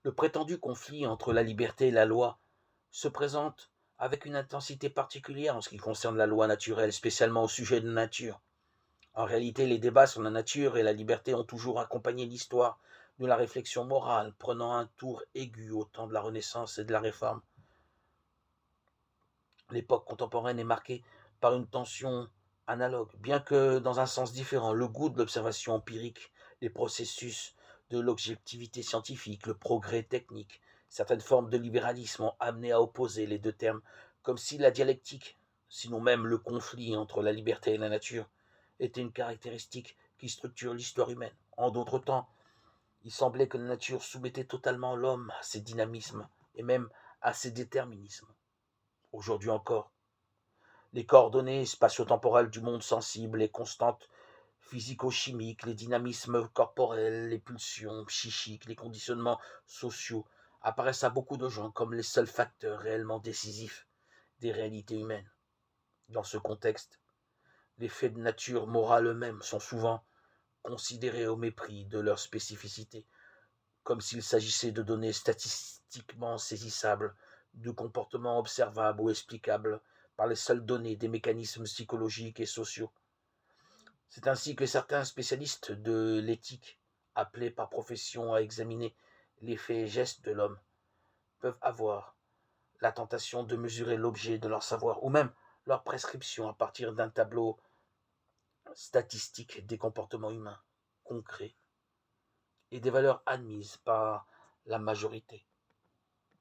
Le prétendu conflit entre la liberté et la loi se présente avec une intensité particulière en ce qui concerne la loi naturelle, spécialement au sujet de la nature. En réalité, les débats sur la nature et la liberté ont toujours accompagné l'histoire de la réflexion morale, prenant un tour aigu au temps de la Renaissance et de la Réforme. L'époque contemporaine est marquée par une tension analogue, bien que dans un sens différent. Le goût de l'observation empirique, les processus de l'objectivité scientifique, le progrès technique, certaines formes de libéralisme ont amené à opposer les deux termes, comme si la dialectique, sinon même le conflit entre la liberté et la nature, était une caractéristique qui structure l'histoire humaine. En d'autres temps, il semblait que la nature soumettait totalement l'homme à ses dynamismes et même à ses déterminismes. Aujourd'hui encore, les coordonnées spatio-temporelles du monde sensible, les constantes physico-chimiques, les dynamismes corporels, les pulsions psychiques, les conditionnements sociaux apparaissent à beaucoup de gens comme les seuls facteurs réellement décisifs des réalités humaines. Dans ce contexte, les faits de nature morale eux-mêmes sont souvent considérés au mépris de leur spécificité, comme s'il s'agissait de données statistiquement saisissables, de comportements observables ou explicables par les seules données des mécanismes psychologiques et sociaux. C'est ainsi que certains spécialistes de l'éthique, appelés par profession à examiner les faits et gestes de l'homme, peuvent avoir la tentation de mesurer l'objet de leur savoir ou même leur prescription à partir d'un tableau statistique des comportements humains concrets et des valeurs admises par la majorité.